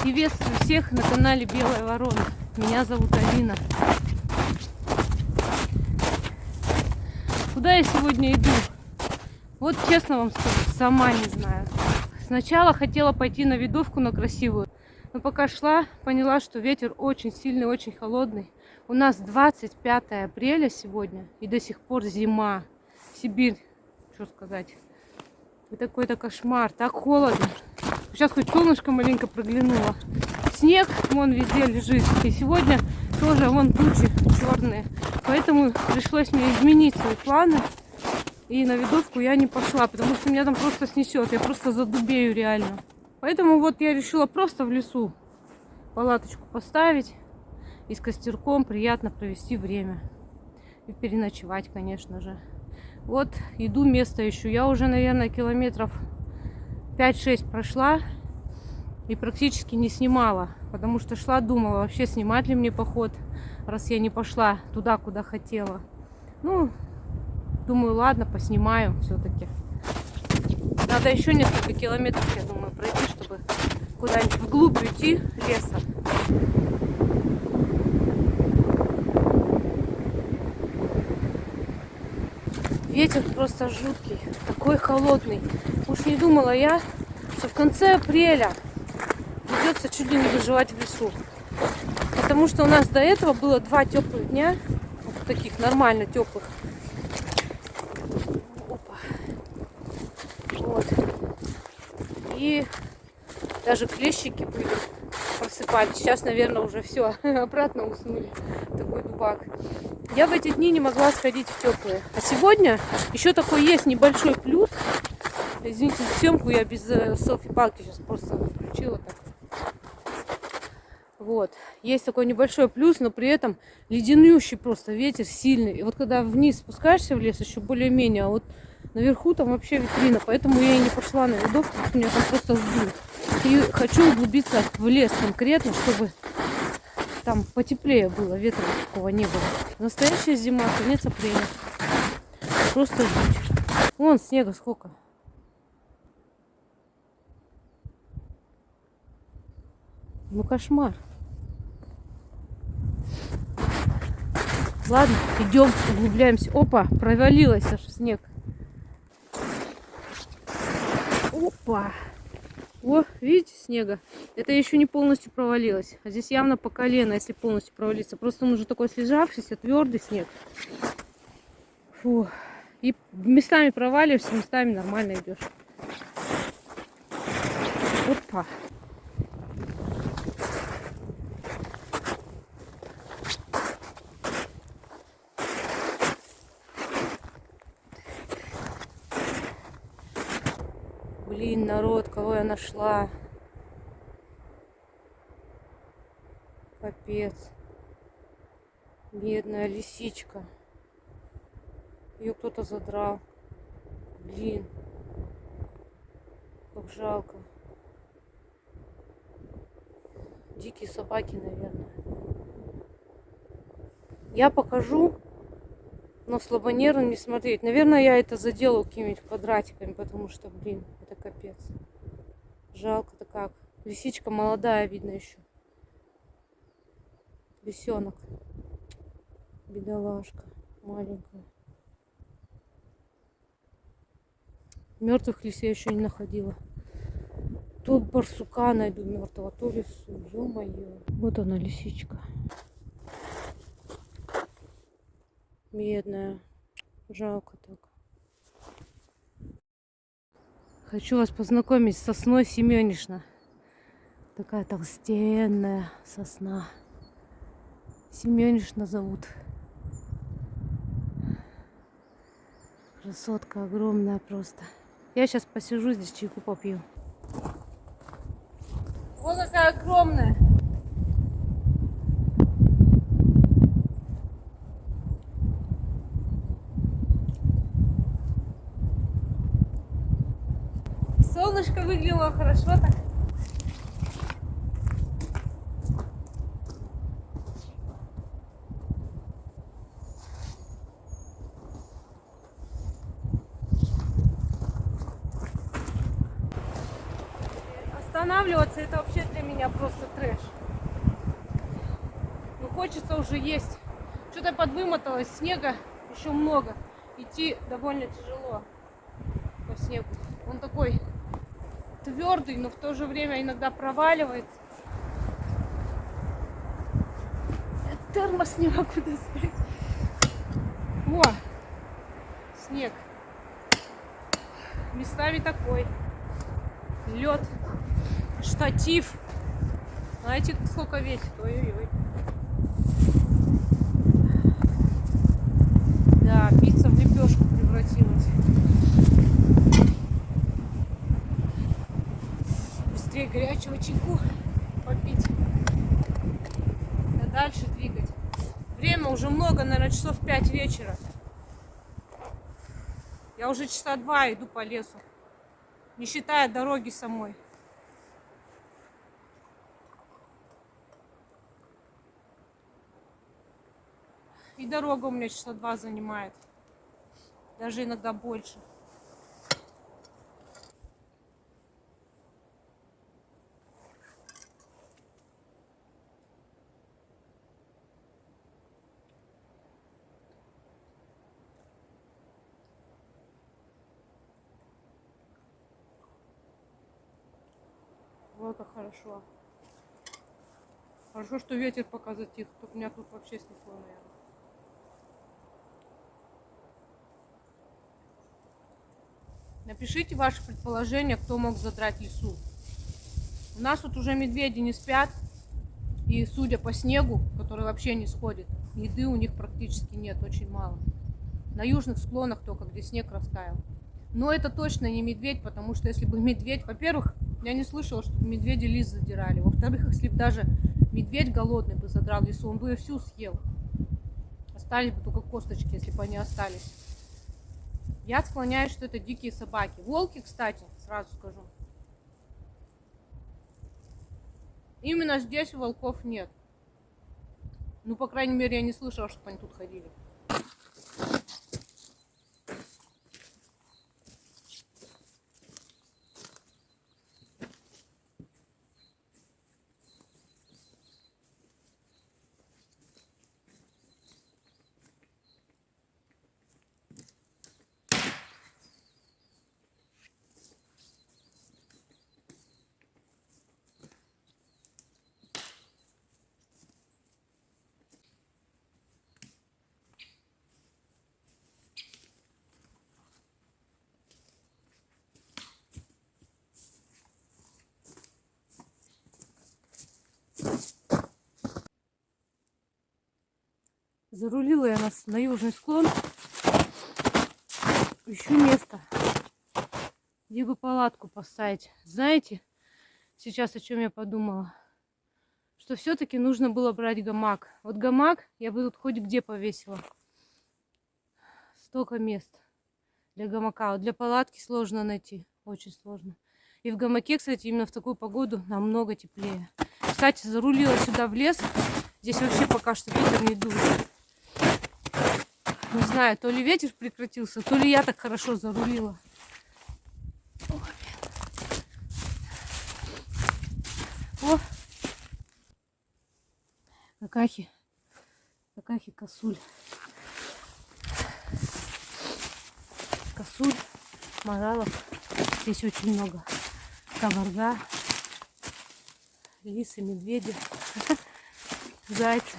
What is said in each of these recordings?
Приветствую всех на канале Белая Ворона. Меня зовут Алина. Куда я сегодня иду? Вот честно вам скажу, сама не знаю. Сначала хотела пойти на видовку на красивую, но пока шла, поняла, что ветер очень сильный, очень холодный. У нас 25 апреля сегодня и до сих пор зима. Сибирь, что сказать. И такой-то кошмар, так холодно. Сейчас хоть солнышко маленько проглянуло. Снег вон везде лежит. И сегодня тоже вон тучи черные. Поэтому пришлось мне изменить свои планы. И на видовку я не пошла, потому что меня там просто снесет. Я просто задубею реально. Поэтому вот я решила просто в лесу палаточку поставить. И с костерком приятно провести время. И переночевать, конечно же. Вот иду, место ищу. Я уже, наверное, километров 5-6 прошла и практически не снимала, потому что шла, думала, вообще снимать ли мне поход, раз я не пошла туда, куда хотела. Ну, думаю, ладно, поснимаю все-таки. Надо еще несколько километров, я думаю, пройти, чтобы куда-нибудь вглубь уйти леса. Ветер просто жуткий, такой холодный. Уж не думала я, что в конце апреля придется чуть ли не выживать в лесу. Потому что у нас до этого было 2 теплых дня, вот таких нормально теплых. Опа. Вот. И даже клещики были, просыпались. Сейчас, наверное, уже все, обратно уснули. Такой дубак. Я в эти дни не могла сходить в теплые. А сегодня еще такой есть небольшой плюс. Извините за съемку, я без селфи-палки сейчас просто включила так. Вот. Есть такой небольшой плюс, но при этом леденющий просто ветер сильный. И вот когда вниз спускаешься в лес, еще более-менее, а вот наверху там вообще ветрина. Поэтому я и не пошла на видовку, потому что меня там просто сдуло. И хочу углубиться в лес конкретно, чтобы там потеплее было, ветра такого не было. Настоящая зима, конец апреля. Просто жуть. Вон снега сколько. Ну кошмар. Ладно, идем, углубляемся. Опа, провалилась аж в снег. Опа. О, видите, снега? Это еще не полностью провалилось. А здесь явно по колено, если полностью провалиться. Просто он уже такой слежавшийся, твердый снег. Фу. И местами проваливаешься, местами нормально идешь. Опа. Блин, народ, кого я нашла? Капец. Бедная лисичка. Ее кто-то задрал. Блин. Как жалко. Дикие собаки, наверное. Я покажу, но слабонервно не смотреть. Наверное, я это заделаю какими-нибудь квадратиками, потому что, блин, это капец. Жалко-то как. Лисичка молодая, видно еще. Лисенок. Бедолашка. Маленькая. Мертвых лис я еще не находила. То барсука найду мертвого, то лису. Ё-моё. Вот она, лисичка. Бедная. Жалко так. Хочу вас познакомить с сосной Семёнишна. Такая толстенная сосна. Семёнишна зовут. Красотка огромная просто. Я сейчас посижу здесь, чайку попью. Вот такая огромная. Солнышко выглянуло хорошо так. останавливаться, это вообще для меня просто трэш. Ну хочется уже есть. Что-то подвымоталось, снега еще много. Идти довольно тяжело по снегу. Он такой твердый, но в то же время иногда проваливается. Термос не могу достать. О, снег. Местами такой. Лед, штатив. Знаете, сколько весит? Ой-ой-ой. Да, пицца в лепешку превратилась. Быстрее горячего чайку попить. А дальше двигать. Время уже много, наверное, часов 5 вечера. Я уже часа 2 иду по лесу, не считая дороги самой. И дорога у меня часа 2 занимает. Даже иногда больше. Вот это хорошо. Хорошо, что ветер пока затих. Только меня тут вообще снесло, наверное. Напишите ваши предположения, кто мог задрать лесу. У нас тут уже медведи не спят. И судя по снегу, который вообще не сходит, еды у них практически нет, очень мало. На южных склонах только, где снег растаял. Но это точно не медведь, потому что если бы медведь... Во-первых, я не слышала, чтобы медведи лис задирали. Во-вторых, если бы даже медведь голодный бы задрал лесу, он бы ее всю съел. Остались бы только косточки, если бы они остались. Я склоняюсь, что это дикие собаки. Волки, кстати, сразу скажу. Именно здесь волков нет. Ну, по крайней мере, я не слышала, чтобы они тут ходили. Зарулила я на южный склон. Ищу место, где бы палатку поставить. Знаете, сейчас о чем я подумала? Что все-таки нужно было брать гамак. Вот гамак я бы тут хоть где повесила. Столько мест для гамака. Вот для палатки сложно найти. Очень сложно. И в гамаке, кстати, именно в такую погоду намного теплее. Кстати, зарулила сюда в лес. Здесь вообще пока что ветер не дует. Не знаю, то ли ветер прекратился, то ли я так хорошо зарулила. О! Какахи. Какахи, косуль. Косуль, моралов. Здесь очень много. Каварга. Лисы, медведи. Зайцы.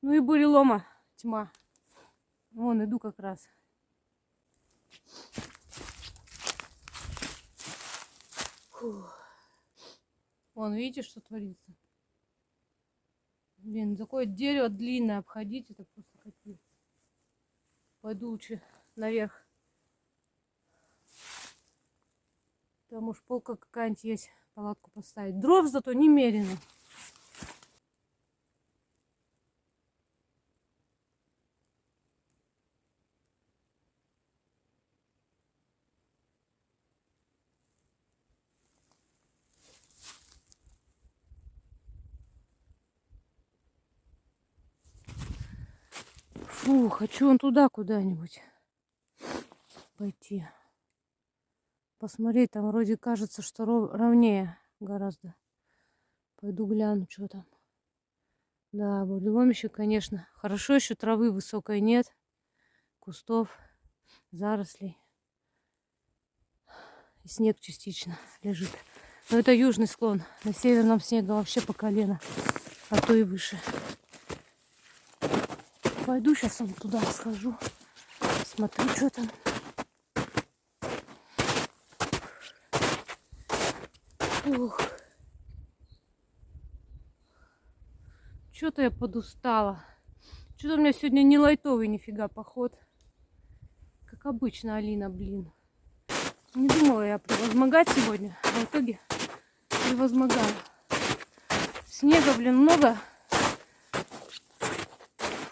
Ну и бурелома тьма. Вон, иду как раз. Фух. Вон, видите, что творится? Блин, такое дерево длинное обходить, это просто капец. Пойду лучше наверх. Там уж полка какая-нибудь есть, палатку поставить. Дров зато немерено. Фу, хочу вон туда куда-нибудь пойти. посмотреть. Там вроде кажется, что ровнее гораздо. Пойду гляну, что там. Да, буреломище, конечно. Хорошо, еще травы высокой нет. Кустов, зарослей. И снег частично лежит. Но это южный склон. На северном снега вообще по колено. А то и выше. Пойду сейчас вон туда схожу. Смотрю, что там. Ух. Что-то я подустала. Что-то у меня сегодня не лайтовый нифига поход. Как обычно, Алина, блин. Не думала я превозмогать сегодня, а в итоге превозмогаю. Снега, блин, много.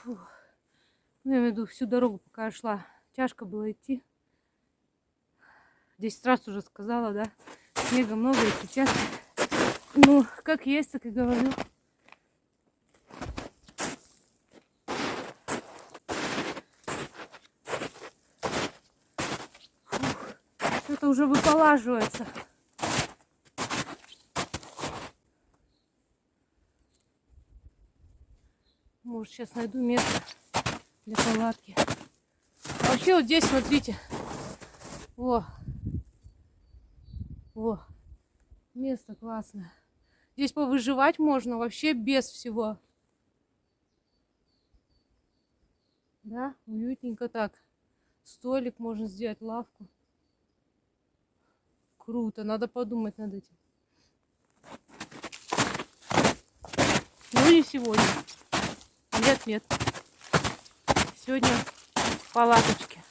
Фух. Ну, я имею в виду, всю дорогу, пока я шла, тяжко было идти. 10 раз уже сказала, да? Снега много и сейчас. Ну, как есть, так и говорю. Что-то уже выполаживается. Может, сейчас найду место для палатки. А вообще вот здесь, смотрите. Во. Во. Место классное. Здесь повыживать можно вообще без всего. Да, уютненько так. Столик можно сделать, лавку. Круто, надо подумать над этим. Ну не сегодня. Нет. Сегодня в палаточке.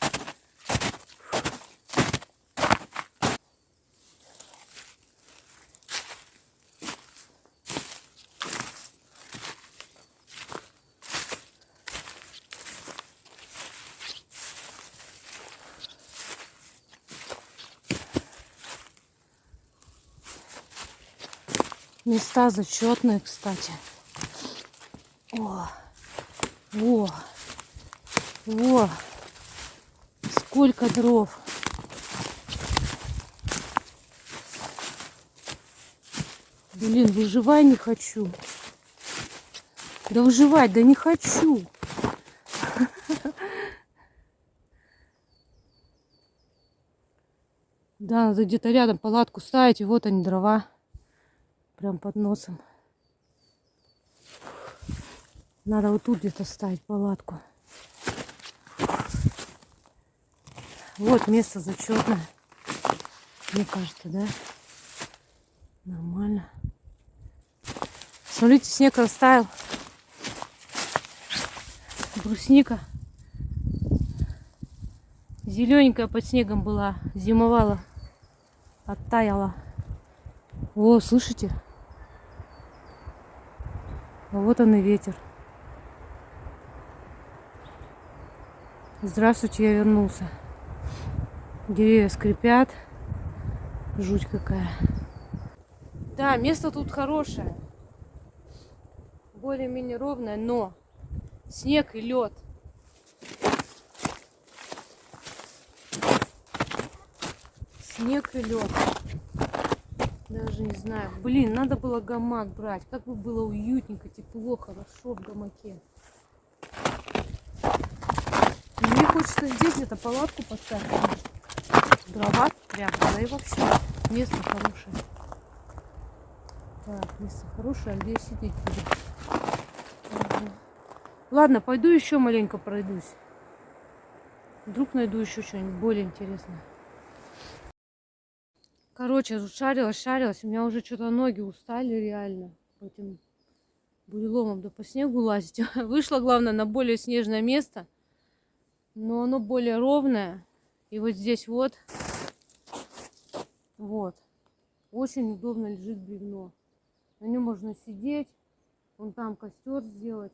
Места зачетные, кстати. О, во, сколько дров. Блин, выживай не хочу. Да выживать, да не хочу. Да, надо где-то рядом палатку ставить, и вот они, дрова. Прям под носом. Надо вот тут где-то ставить палатку. Вот место зачетное. Мне кажется, да? Нормально. Смотрите, снег растаял. Брусника. Зелененькая под снегом была. Зимовала. Оттаяла. О, слышите? А вот он и ветер. Здравствуйте, я вернулся. Деревья скрипят. Жуть какая. Да, место тут хорошее. Более-менее ровное, но снег и лед. Снег и лед. Даже не знаю. Блин, надо было гамак брать. Как бы было уютненько, тепло, хорошо в гамаке. Мне хочется здесь где-то палатку поставить. Дрова прям, да и вообще место хорошее. Так, место хорошее, а где я сидеть буду? Ага. Ладно, пойду еще маленько пройдусь. Вдруг найду еще что-нибудь более интересное. Короче, тут шарилась. У меня уже что-то ноги устали реально. Этим буреломом да по снегу лазить. Вышла, главное, на более снежное место. Но оно более ровное. И вот здесь вот. Вот. Очень удобно лежит бревно. На нем можно сидеть. Вон там костер сделать.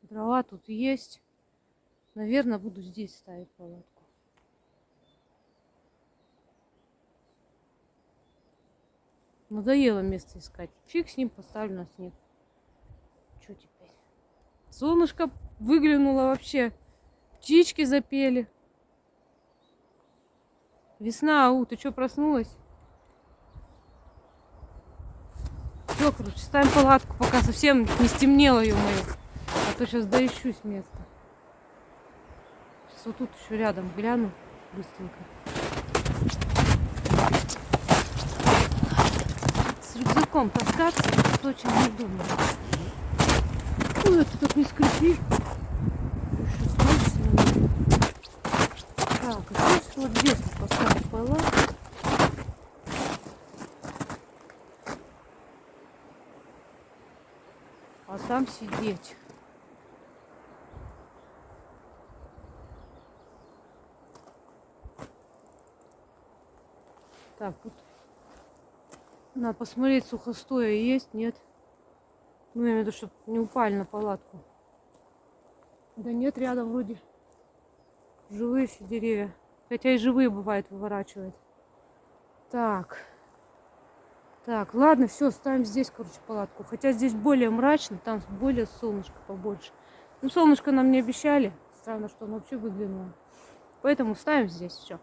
Дрова тут есть. Наверное, буду здесь ставить палатку. Надоело место искать. Фиг с ним, поставлю на снег. Что теперь? Солнышко выглянуло вообще. Птички запели. Весна, ты что, проснулась? Все, короче, ставим палатку, пока совсем не стемнело, ё-моё. А то сейчас доищусь место. Сейчас вот тут еще рядом гляну быстренько. С рюкзаком таскаться это очень неудобно. Ой, ты тут не скрипи. Еще слышишься на меня. Так, а здесь вот здесь поставим палатку. А там сидеть. Так, тут надо посмотреть, сухостоя есть, нет. Ну, я имею в виду, чтобы не упали на палатку. Да нет, рядом вроде живые все деревья. Хотя и живые бывает выворачивает. Так. Так, ладно, все, ставим здесь, короче, палатку. Хотя здесь более мрачно, там более солнышко побольше. Ну, солнышко нам не обещали. Странно, что оно вообще выглянуло. Поэтому ставим здесь все.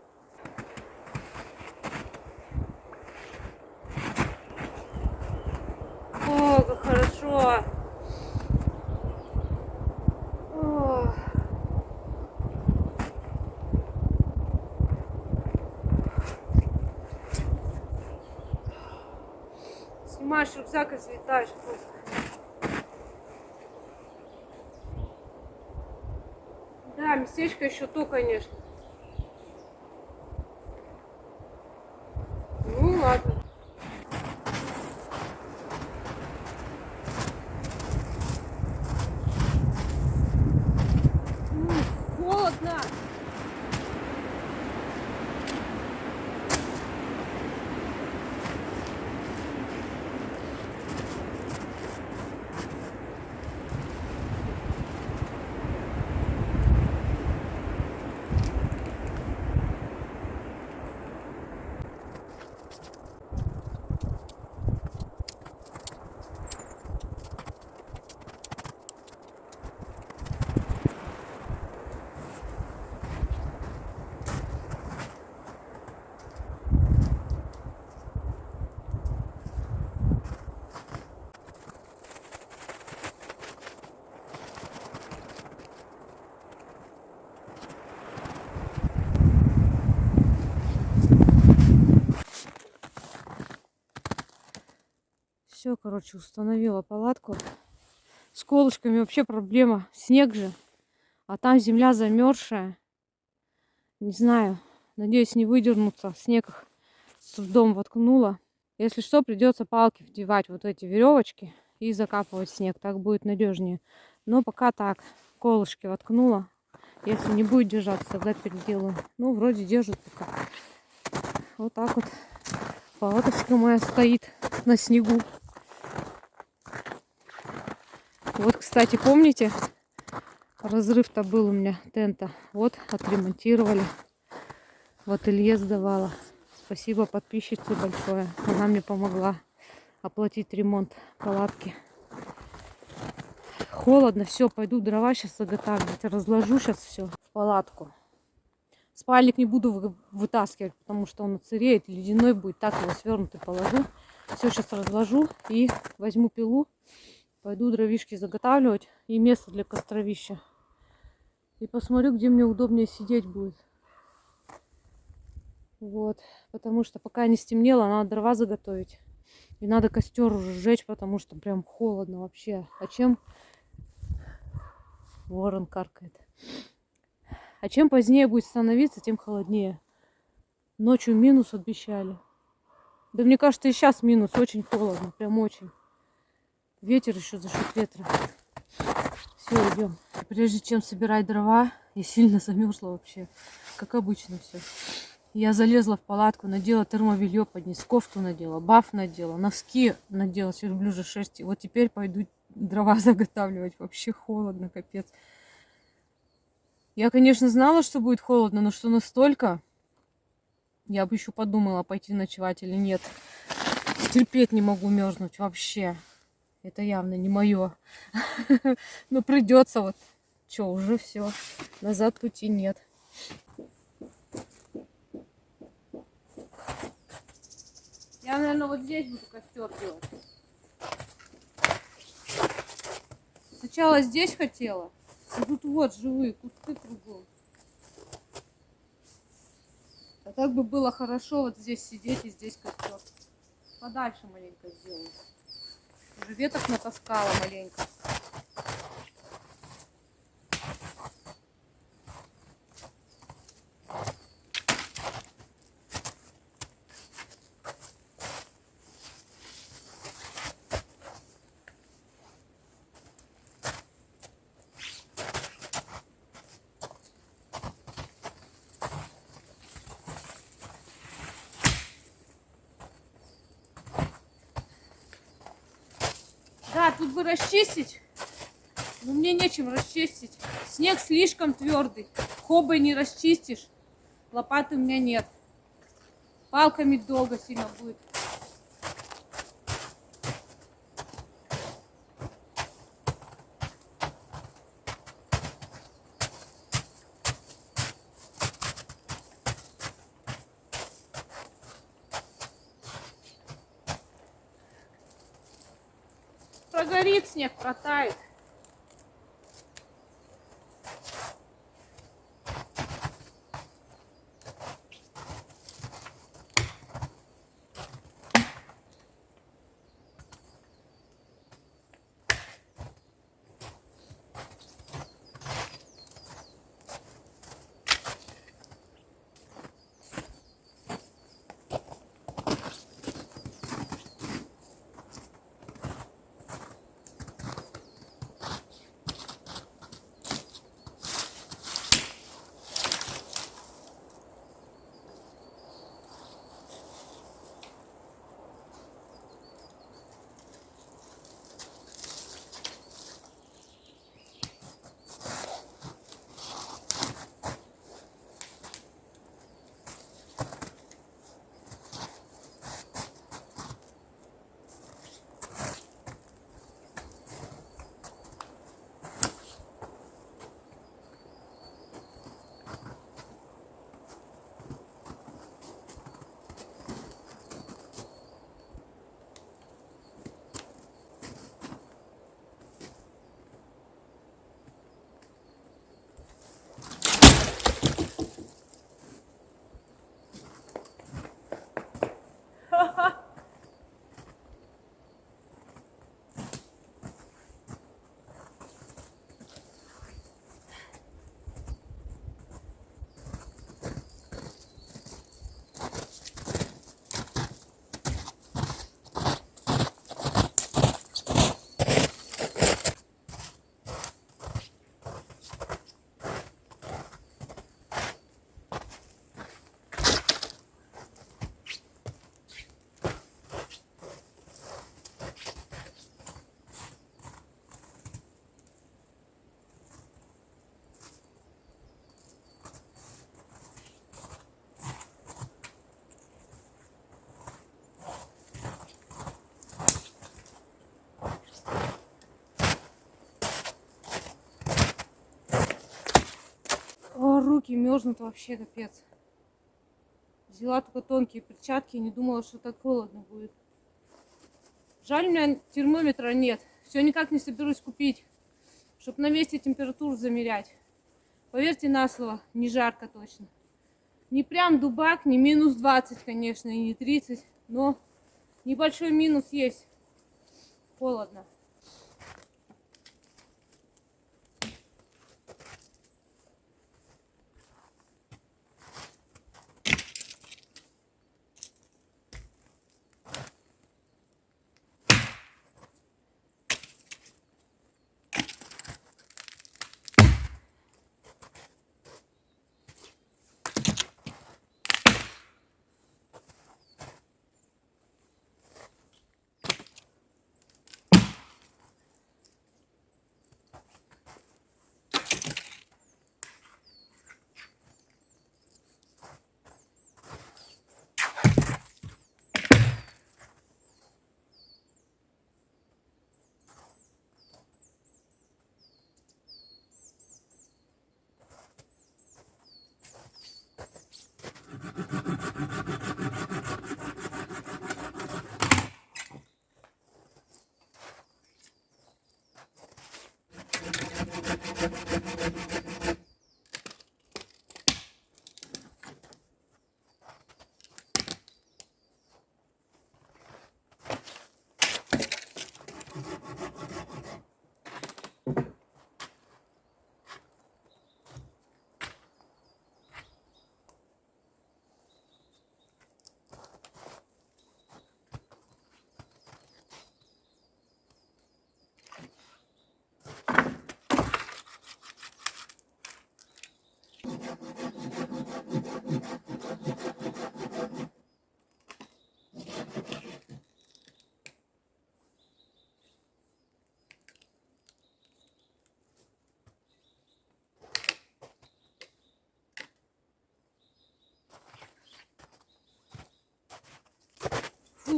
О, как хорошо. О. Снимаешь рюкзак и взлетаешь просто. Да, местечко еще то, конечно. Ну ладно. Холодно. Все, короче, установила палатку. С колышками вообще проблема. Снег же. А там земля замерзшая. Не знаю. Надеюсь, не выдернуться. Снег их с трудом воткнула. Если что, придется палки вдевать вот эти веревочки и закапывать снег. Так будет надежнее. Но пока так. Колышки воткнула. Если не будет держаться, тогда переделаю. Ну, вроде держит пока. Вот так вот. Палаточка моя стоит на снегу. Вот, кстати, помните, разрыв-то был у меня тента. Вот, отремонтировали. В ателье сдавала. Спасибо подписчице большое. Она мне помогла оплатить ремонт палатки. Холодно, все, пойду дрова сейчас заготавливать. Разложу сейчас все в палатку. Спальник не буду вытаскивать, потому что он отсыреет, ледяной будет. Так его свернутый положу. Все сейчас разложу и возьму пилу. Пойду дровишки заготавливать и место для костровища. И посмотрю, где мне удобнее сидеть будет. Вот. Потому что пока не стемнело, надо дрова заготовить. И надо костер уже сжечь, потому что прям холодно вообще. А чем... Ворон каркает. А чем позднее будет становиться, тем холоднее. Ночью минус обещали. Да мне кажется, и сейчас минус. Очень холодно. Прям очень. Ветер еще, за счет ветра. Все, идем. Прежде чем собирать дрова, я сильно замерзла вообще. Как обычно все. Я залезла в палатку, надела термобелье под низ, кофту надела, баф надела, носки надела с верблюжьей шерсти. Вот теперь пойду дрова заготавливать. Вообще холодно, капец. Я, конечно, знала, что будет холодно, но что настолько, я бы еще подумала, пойти ночевать или нет. Терпеть не могу мерзнуть вообще. Это явно не мое. Но придется вот. Че, уже все. Назад пути нет. Я, наверное, вот здесь буду костер делать. Сначала здесь хотела. А тут вот живые кусты кругом. А так бы было хорошо вот здесь сидеть и здесь костер. Подальше маленько сделаю. Уже веток натаскала маленько. Да, тут бы расчистить, но мне нечем расчистить. Снег слишком твердый, хобой не расчистишь, лопаты у меня нет. Палками долго сильно будет. Прогорит снег, протает. О, руки мерзнут вообще, капец. Взяла только тонкие перчатки и не думала, что так холодно будет. Жаль, у меня термометра нет. Все никак не соберусь купить, чтобы на месте температуру замерять. Поверьте на слово, не жарко точно. Не прям дубак, не минус 20, конечно, и не 30, но небольшой минус есть. Холодно.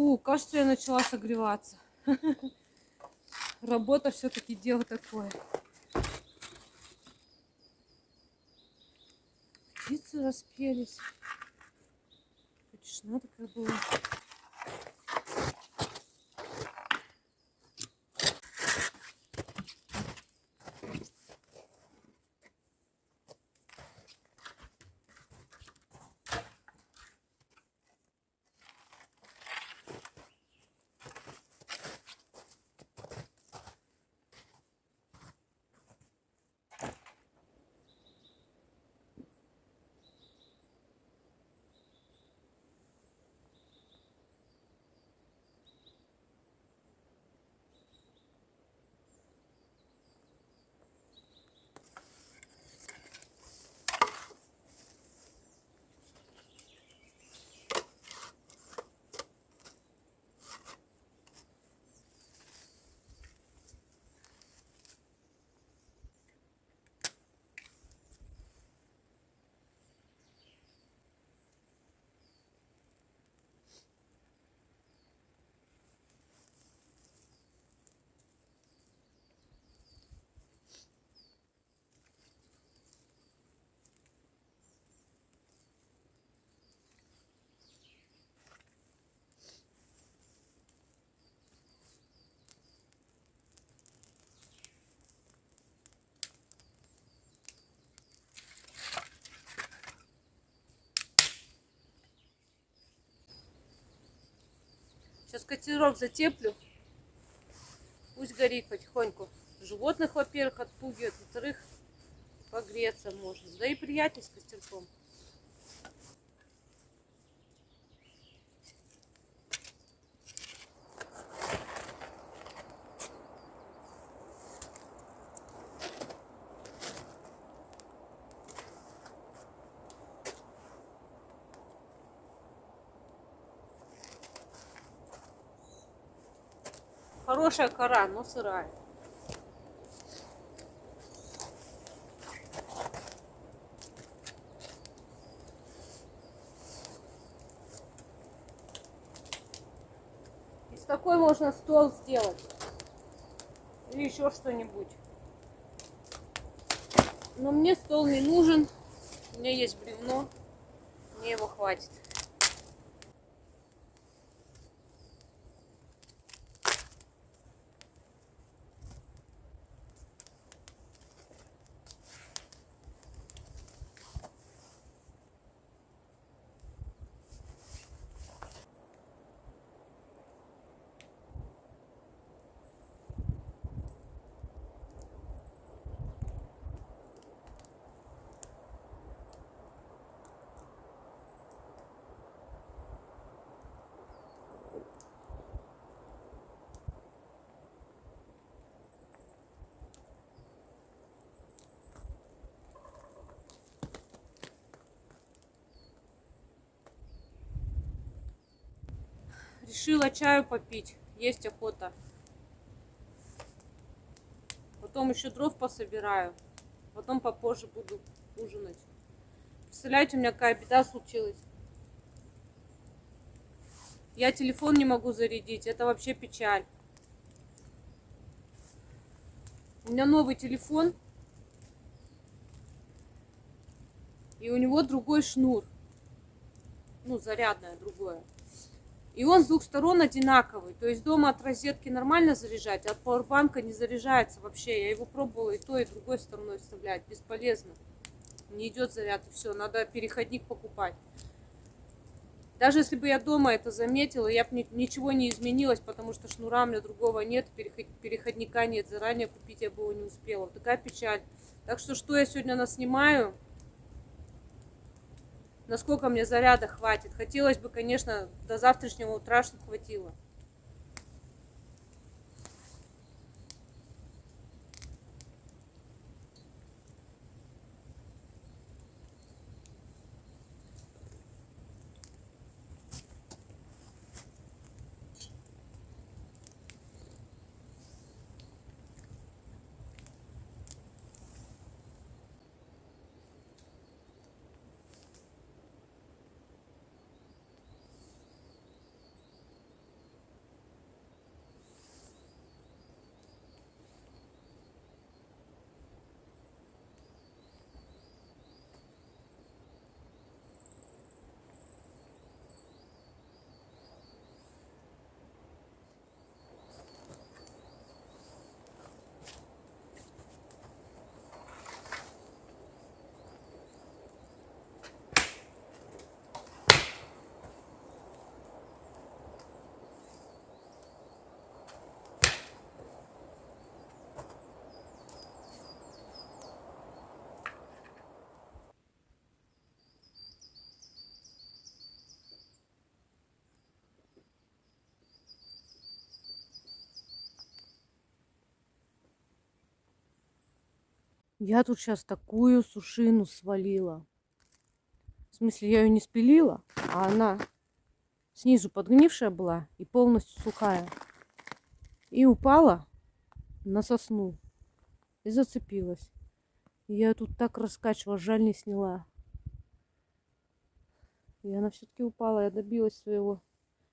Фу, кажется, я начала согреваться. Работа все-таки дело такое. Птицы распелись. Тишина такая была. Сейчас котелок затеплю. Пусть горит потихоньку. Животных, во-первых, отпугивает, во-вторых, погреться можно. Да и приятнее с костерком. Хорошая кора, но сырая. Из такой можно стол сделать. Или еще что-нибудь. Но мне стол не нужен. У меня есть бревно. Мне его хватит. Решила чаю попить. Есть охота. Потом еще дров пособираю. Потом попозже буду ужинать. Представляете, у меня какая беда случилась. Я телефон не могу зарядить. Это вообще печаль. У меня новый телефон. И у него другой шнур. Ну, зарядное другое. И он с двух сторон одинаковый. То есть дома от розетки нормально заряжать, а от пауэрбанка не заряжается вообще. Я его пробовала и той, и другой стороной вставлять. Бесполезно. Не идет заряд, и все. Надо переходник покупать. Даже если бы я дома это заметила, я бы ничего не изменилось, потому что шнура у меня другого нет, переходника нет. Заранее купить я бы его не успела. Вот такая печаль. Так что я сегодня наснимаю? Насколько мне заряда хватит. Хотелось бы, конечно, до завтрашнего утра, чтобы хватило. Я тут сейчас такую сушину свалила. В смысле, я ее не спилила, а она снизу подгнившая была и полностью сухая. И упала на сосну и зацепилась. И я тут так раскачивала, жаль, не сняла. И она все-таки упала, я добилась своего.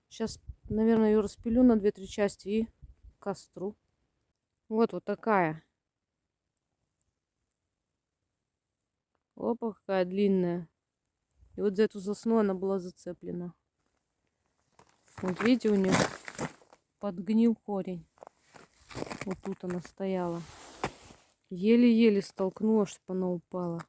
Сейчас, наверное, ее распилю на 2-3 части и к костру. Вот такая. Опа, какая длинная. И вот за эту сосну она была зацеплена. Вот видите, у нее подгнил корень. Вот тут она стояла. Еле-еле столкнула, чтобы она упала.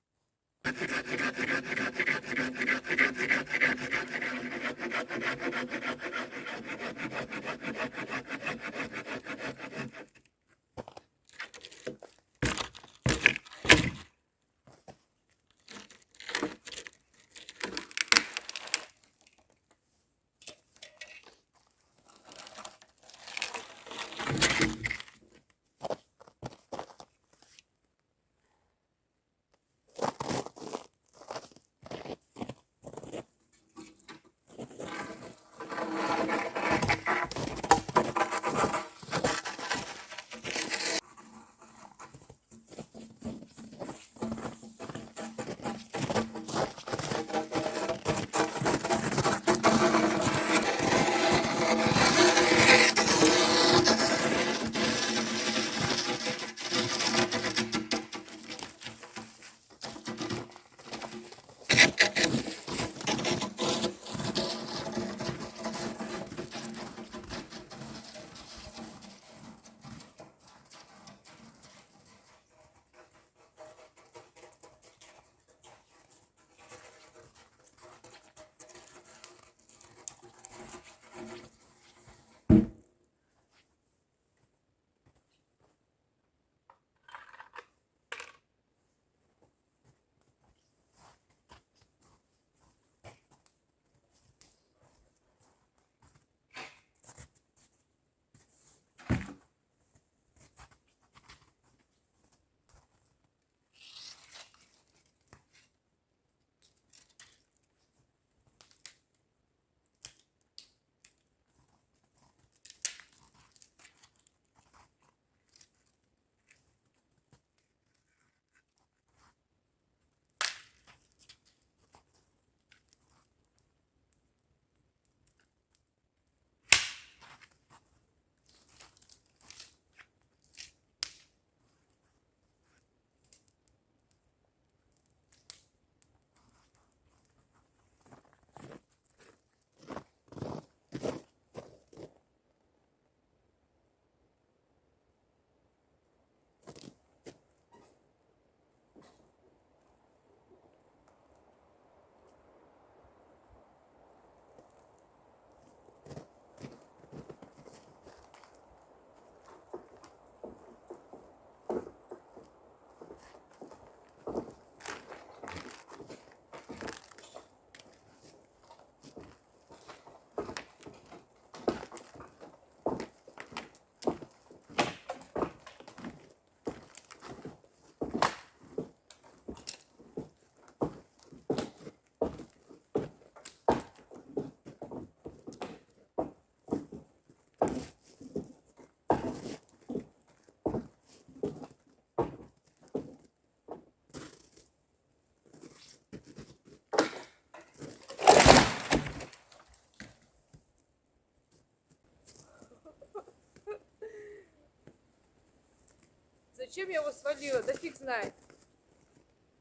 Зачем я его свалила? Да фиг знает.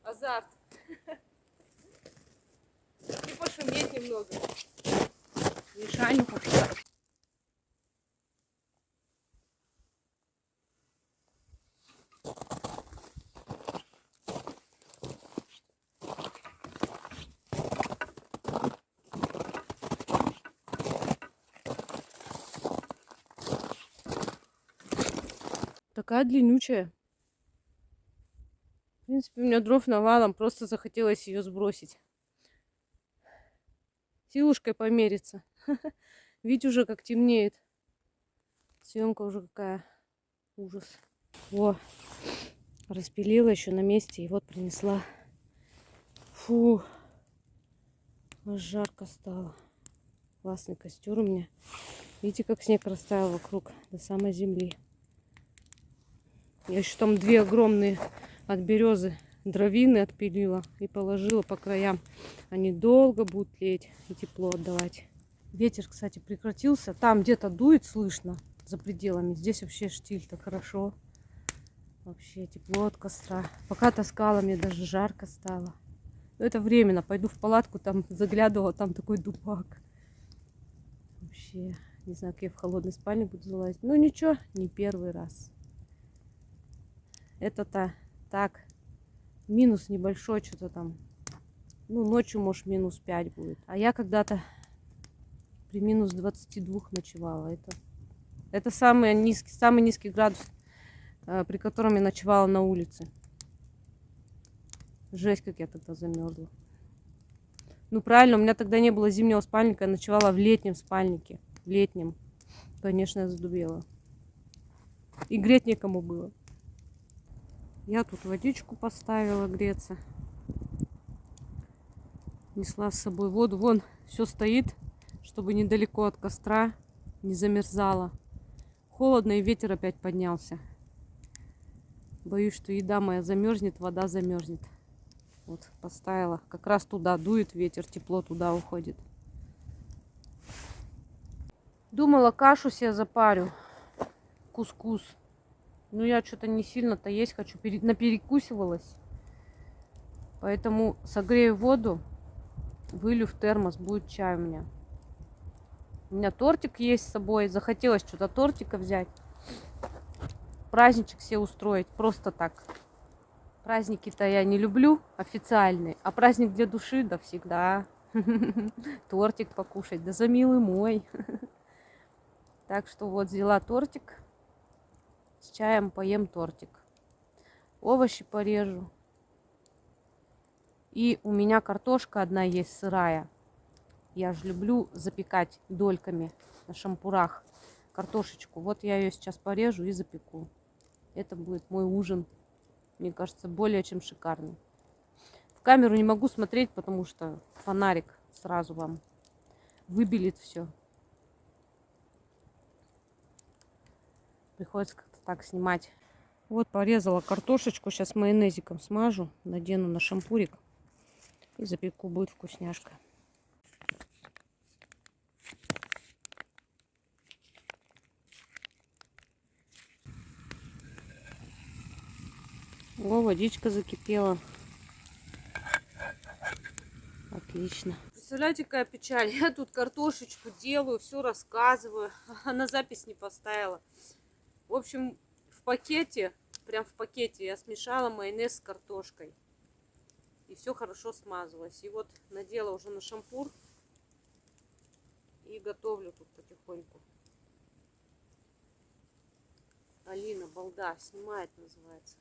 Азарт. И пошуметь немного. Мишаню пошла. Такая длиннючая. В принципе, у меня дров навалом, просто захотелось ее сбросить. Силушкой помериться. Видите, уже как темнеет. Съемка уже какая. Ужас. О, Распилила еще на месте и вот принесла. Фу, аж жарко стало. Классный костер у меня. Видите, как снег растаял вокруг до самой земли. Я еще там 2 огромные от березы дровины отпилила и положила по краям. Они долго будут тлеть и тепло отдавать. Ветер, кстати, прекратился. Там где-то дует, слышно, за пределами. Здесь вообще штиль-то хорошо. Вообще тепло от костра. Пока таскала, мне даже жарко стало. Но это временно. Пойду в палатку, там заглядывала, там такой дубак. Вообще, не знаю, как я в холодной спальне буду залазить. Ну ничего, не первый раз. Это-то так, минус небольшой, что-то там. Ну, ночью, может, минус 5 будет. А я когда-то при минус 22 ночевала. Это самый низкий градус, при котором я ночевала на улице. Жесть, как я тогда замерзла. Ну, правильно, у меня тогда не было зимнего спальника, я ночевала в летнем спальнике. В летнем. Конечно, я задубела. И греть некому было. Я тут водичку поставила греться. Несла с собой воду. Вон, все стоит, чтобы недалеко от костра не замерзало. Холодно и ветер опять поднялся. Боюсь, что еда моя замерзнет, вода замерзнет. Вот, поставила. Как раз туда дует ветер, тепло туда уходит. Думала, кашу себе запарю. Кускус. Но я что-то не сильно-то есть хочу. Наперекусивалась. Поэтому согрею воду. Вылью в термос. Будет чай у меня. У меня тортик есть с собой. Захотелось что-то тортика взять. Праздничек себе устроить. Просто так. Праздники-то я не люблю официальные. А праздник для души, да всегда. Тортик покушать. Да за милый мой. Так что вот взяла тортик. С чаем поем тортик. Овощи порежу. И у меня картошка одна есть сырая. Я же люблю запекать дольками на шампурах картошечку. Вот я ее сейчас порежу и запеку. Это будет мой ужин. Мне кажется, более чем шикарный. В камеру не могу смотреть, потому что фонарик сразу вам выбелит все. Приходится как-то так снимать. Вот порезала картошечку. Сейчас майонезиком смажу. Надену на шампурик. И запеку, будет вкусняшка. О, водичка закипела. Отлично. Представляете, какая печаль. Я тут картошечку делаю, все рассказываю. А на запись не поставила. В общем, в пакете, прям в пакете я смешала майонез с картошкой. И все хорошо смазалось. И вот надела уже на шампур. И готовлю тут потихоньку. Алина, балда, снимает, называется.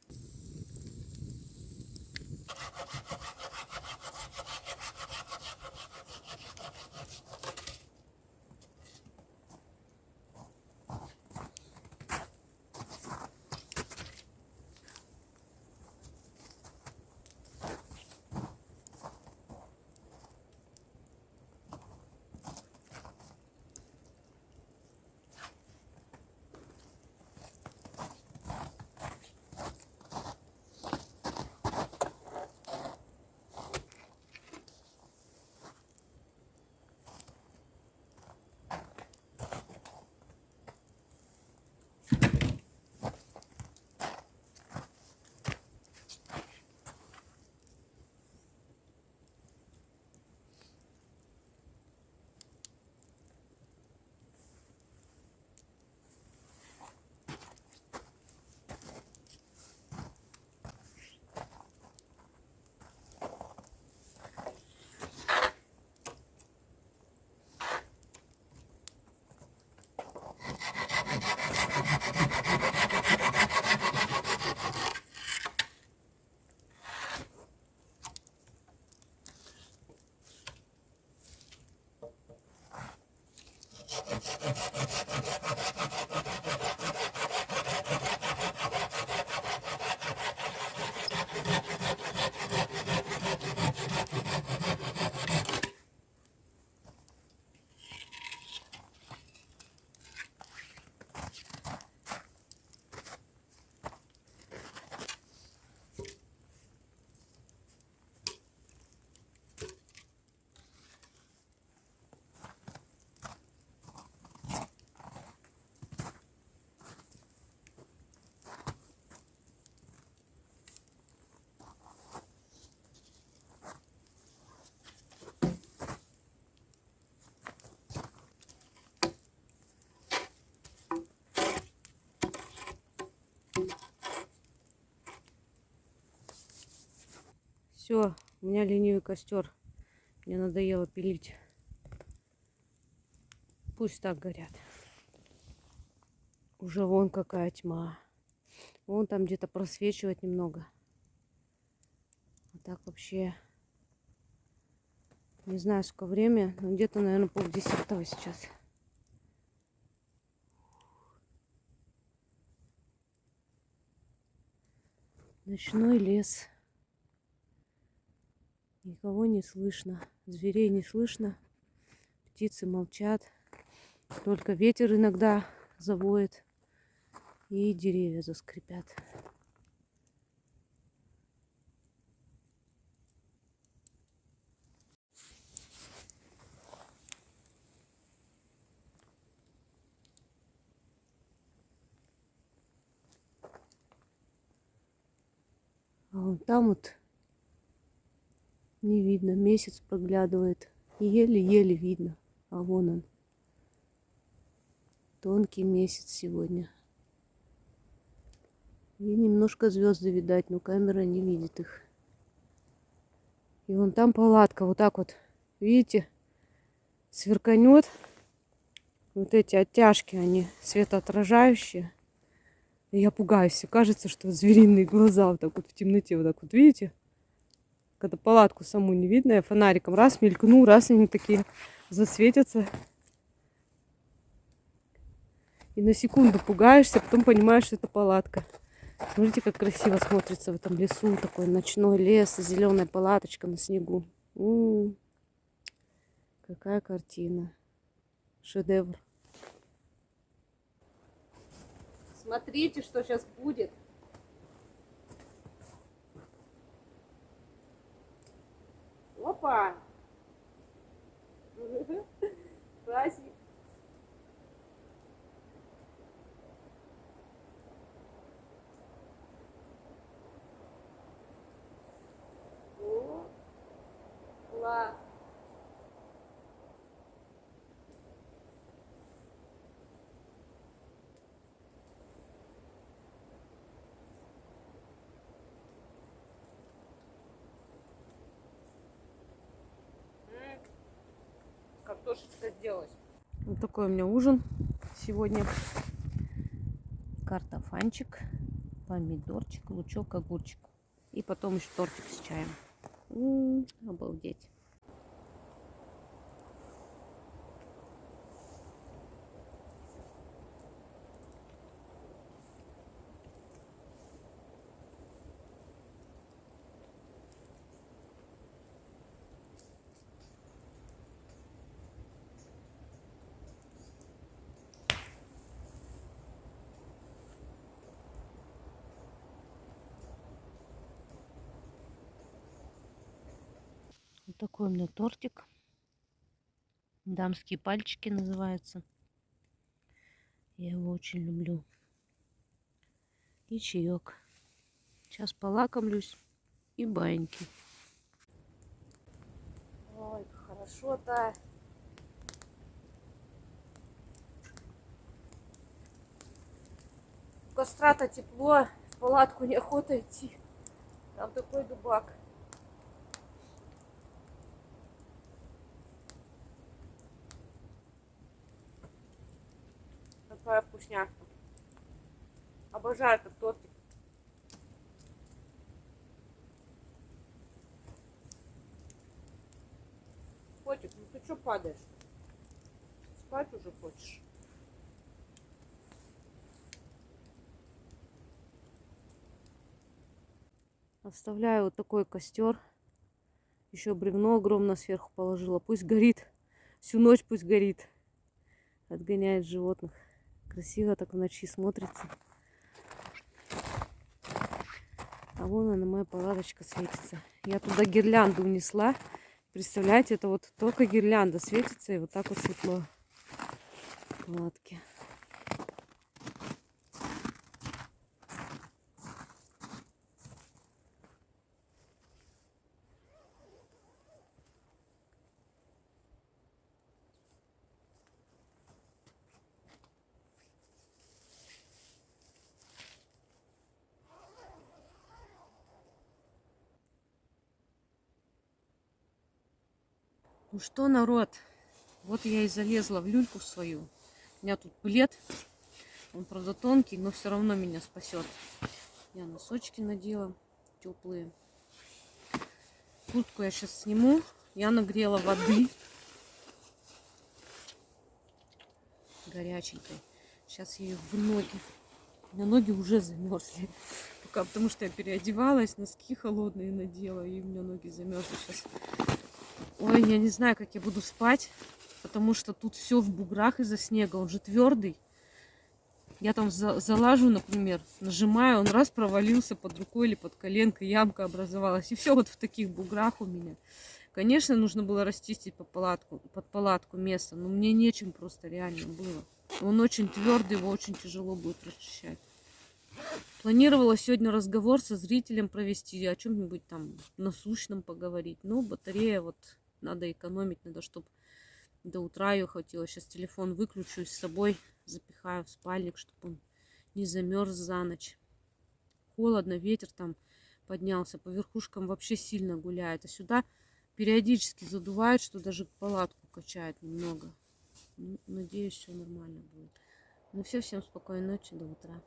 Все, у меня ленивый костер. Мне надоело пилить. Пусть так горят. Уже вон какая тьма. Вон там где-то просвечивает немного. А так вообще не знаю, сколько время, но где-то, наверное, 9:30 сейчас. Ночной лес. Никого не слышно. Зверей не слышно. Птицы молчат. Только ветер иногда завоет. И деревья заскрипят. А вон там вот не видно. Месяц проглядывает. Еле-еле видно. А вон он. Тонкий месяц сегодня. И немножко звезды видать, но камера не видит их. И вон там палатка, вот так вот, видите, сверканет. Вот эти оттяжки, они светоотражающие. И я пугаюсь. И кажется, что звериные глаза вот так вот в темноте, вот так вот, видите? Когда палатку саму не видно, я фонариком раз мелькну, раз они такие засветятся. И на секунду пугаешься, потом понимаешь, что это палатка. Смотрите, как красиво смотрится в этом лесу. Такой ночной лес, зеленая палаточка на снегу. Какая картина. Шедевр. Смотрите, что сейчас будет. Опа! Праздник. О, класс. Картошечка сделалась. Вот такой у меня ужин сегодня. Картофанчик, помидорчик, лучок, огурчик. И потом еще тортик с чаем. Обалдеть. Вот такой у меня тортик. Дамские пальчики называется. Я его очень люблю. И чаек. Сейчас полакомлюсь и баньки. Ой, хорошо-то. У костра-то тепло, в палатку неохота идти. Там такой дубак. Такая вкусняшка. Обожаю этот тортик. Котик, ну ты что падаешь? Спать уже хочешь? Оставляю вот такой костер. Еще бревно огромное сверху положила. Пусть горит. Всю ночь пусть горит. Отгоняет животных. Красиво так в ночи смотрится. А вон она, моя палаточка светится. Я туда гирлянду унесла. Представляете, это вот только гирлянда светится, и вот так вот светло в палатке. Ну что, народ, вот я и залезла в люльку свою. У меня тут плед. Он, правда, тонкий, но все равно меня спасет. Я носочки надела теплые. Куртку я сейчас сниму. Я нагрела воды горяченькой. Сейчас я ее в ноги. У меня ноги уже замерзли. Пока, потому что я переодевалась, носки холодные надела, и у меня ноги замерзли сейчас. Ой, я не знаю, как я буду спать, потому что тут все в буграх из-за снега. Он же твердый. Я там залажу, например, нажимаю, он раз провалился под рукой или под коленкой, ямка образовалась. И все вот в таких буграх у меня. Конечно, нужно было расчистить под палатку место, но мне нечем просто реально было. Он очень твердый, его очень тяжело будет расчищать. Планировала сегодня разговор со зрителем провести, о чем-нибудь там насущном поговорить. Но батарея вот надо экономить, надо, чтобы до утра ее хватило. Сейчас телефон выключу и с собой запихаю в спальник, чтобы он не замерз за ночь. Холодно, ветер там поднялся, по верхушкам вообще сильно гуляет. А сюда периодически задувает, что даже палатку качает немного. Ну, надеюсь, все нормально будет. Ну все, всем спокойной ночи, до утра.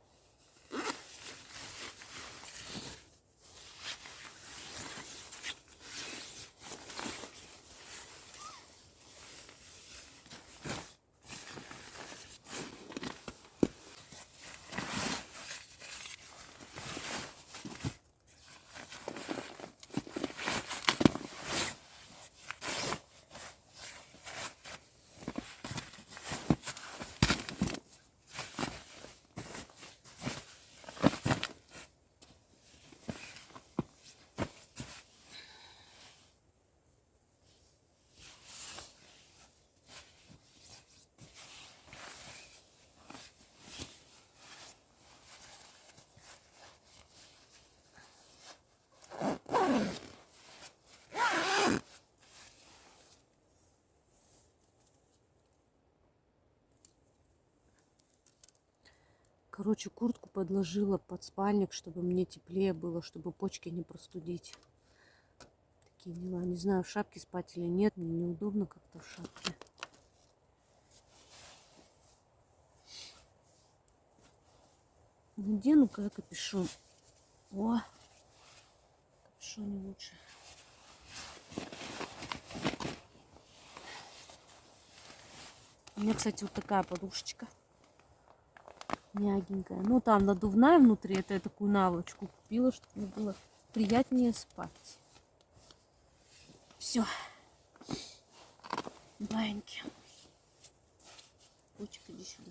Короче, куртку подложила под спальник, чтобы мне теплее было, чтобы почки не простудить. Такие дела. Не знаю, в шапке спать или нет. Мне неудобно как-то в шапке. Надену-ка я капюшон. О, капюшон не лучше. У меня, кстати, вот такая подушечка. Мягенькая. Ну, там надувная внутри. Это я такую наволочку купила, чтобы мне было приятнее спать. Все. Баиньки. Кучка, иди сюда.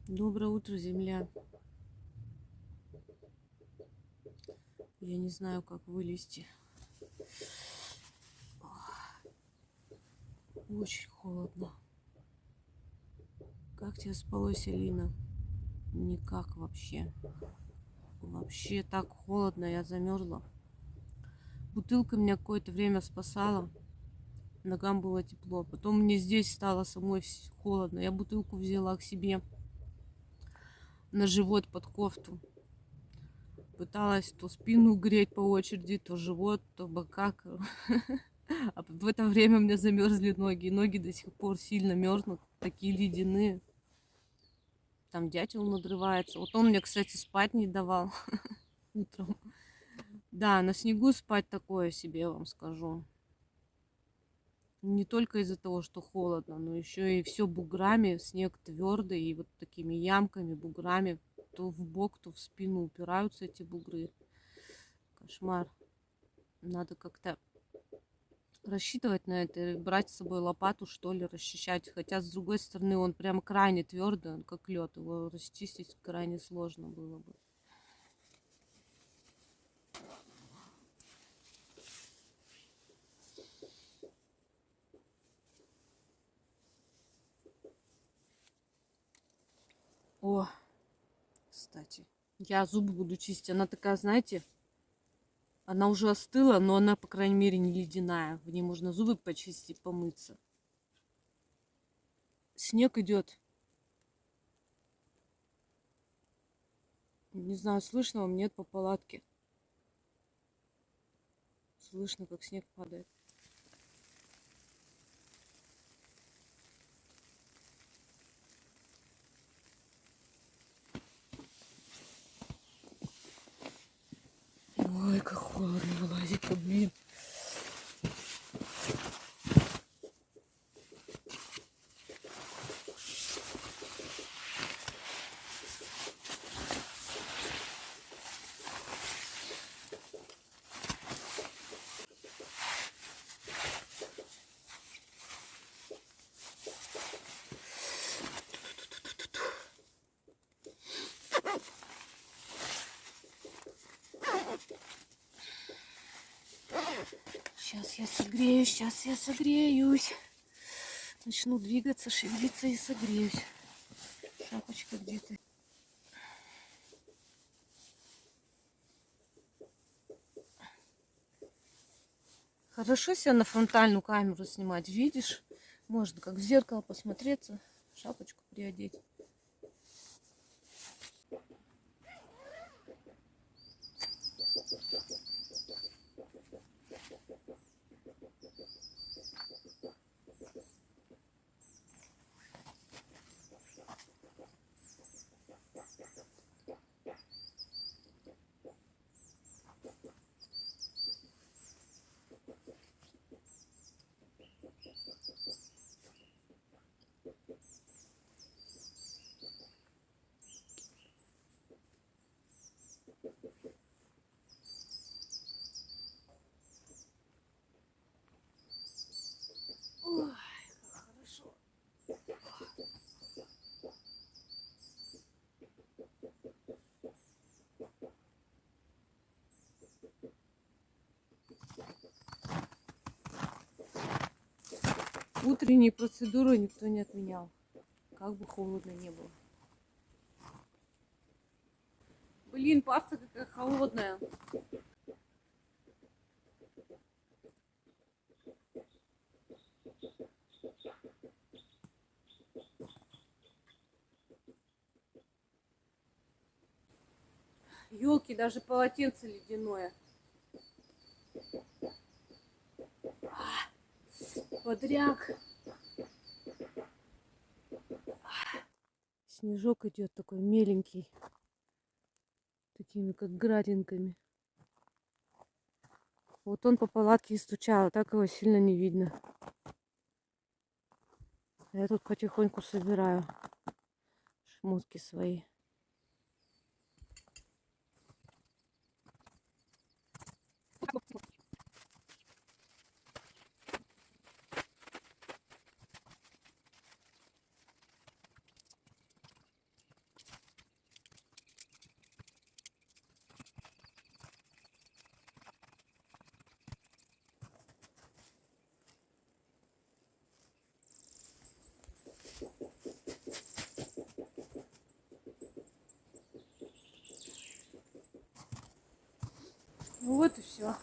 Доброе утро, земля. Я не знаю, как вылезти. Очень холодно. Как тебе спалось, Алина? Никак вообще. Вообще так холодно, я замерзла. Бутылка меня какое-то время спасала. Ногам было тепло. Потом мне здесь стало самой холодно. Я бутылку взяла к себе на живот под кофту. Пыталась то спину греть по очереди, то живот, то бока. А в это время у меня замерзли ноги. И ноги до сих пор сильно мерзнут. Такие ледяные. Там дятел надрывается. Вот он мне, кстати, спать не давал утром. Да, на снегу спать такое себе, я вам скажу. Не только из-за того, что холодно, но еще и все буграми. Снег твердый и вот такими ямками, буграми. То в бок, то в спину упираются эти бугры. Кошмар. Надо как-то рассчитывать на это, брать с собой лопату, что ли, расчищать. Хотя, с другой стороны, он прям крайне твердый, он как лед. Его расчистить крайне сложно было бы. Кстати, я зубы буду чистить. Она такая, знаете, она уже остыла, но она, по крайней мере, не ледяная. В ней можно зубы почистить, помыться. Снег идет. Не знаю, слышно вам, нет по палатке. Слышно, как снег падает. Ой, как холодно вылазить-то, блин. Сейчас я согреюсь. Начну двигаться, шевелиться и согреюсь. Шапочка где-то. Хорошо себя на фронтальную камеру снимать, видишь? Можно как в зеркало посмотреться, шапочку приодеть. Ой, как хорошо. Утренние процедуры никто не отменял. Как бы холодно не было. Блин, паста какая холодная. Ёлки, даже полотенце ледяное. Бодряк. Снежок идет такой меленький. Такими как градинками. Вот он по палатке и стучал, а так его сильно не видно. Я тут потихоньку собираю шмотки свои. Ну вот и все.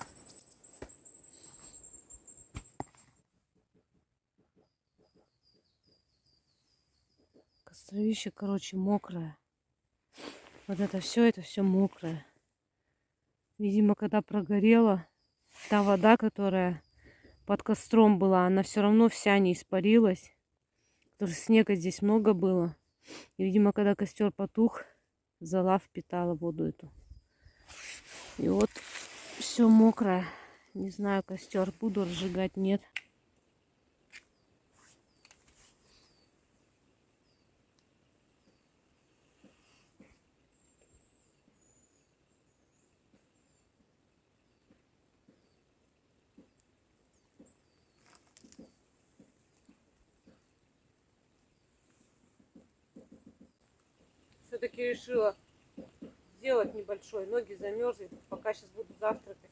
Костровище, короче, мокрое. Вот это все мокрое. Видимо, когда прогорела, та вода, которая под костром была, она все равно вся не испарилась. Потому что снега здесь много было. И, видимо, когда костер потух, зола впитала воду эту. И вот все мокрое. Не знаю, костер буду разжигать, нет. Все-таки решила сделать небольшой. Ноги замерзли. Пока сейчас буду завтракать.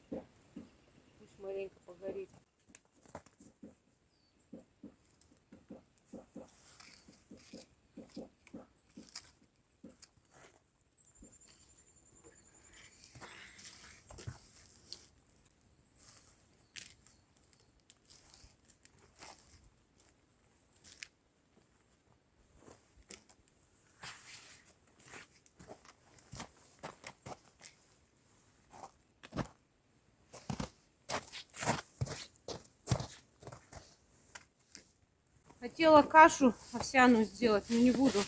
Пусть маленько погорит. Хотела кашу овсяную сделать, но не буду.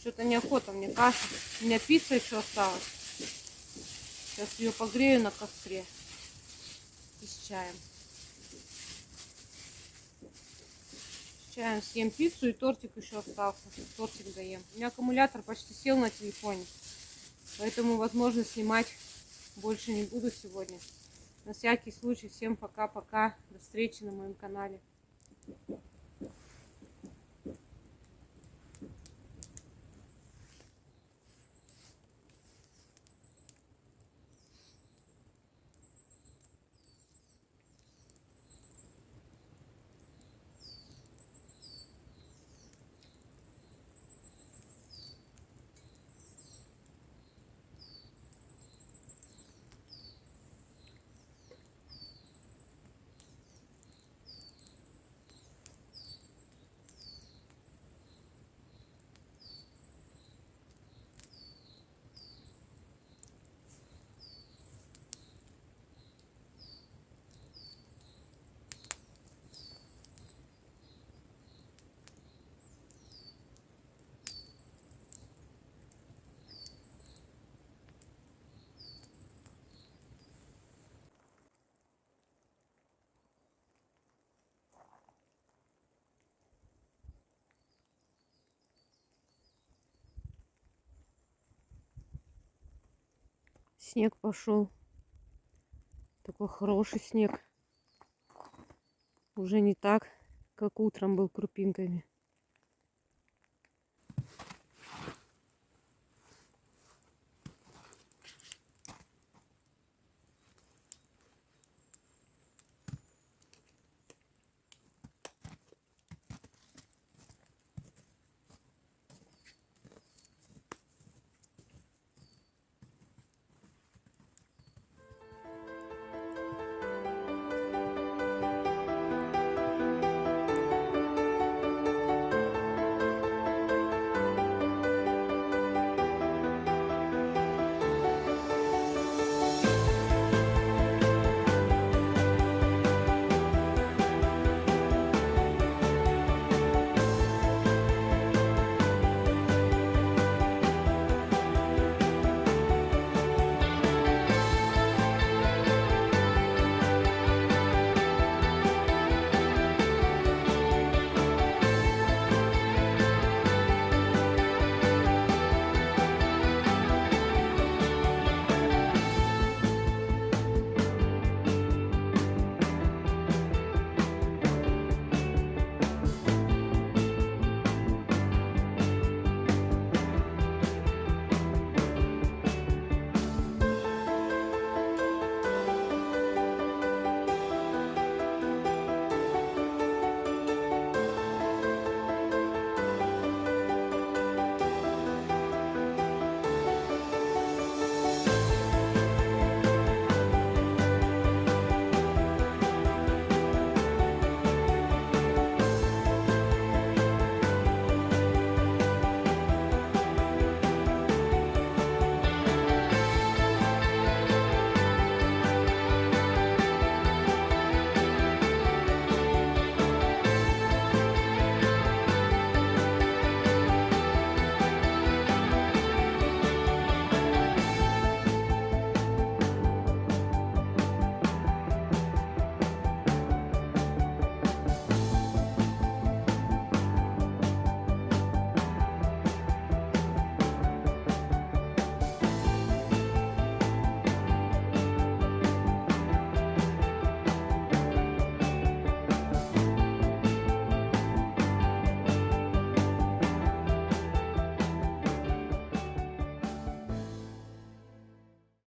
Что-то неохота мне кашу. У меня пицца еще осталась. Сейчас ее погрею на костре. И с чаем. С чаем съем пиццу, и тортик еще остался. Тортик доем. У меня аккумулятор почти сел на телефоне. Поэтому, возможно, снимать больше не буду сегодня. На всякий случай, всем пока-пока. До встречи на моем канале. Снег пошел. Такой хороший снег. Уже не так, как утром был крупинками.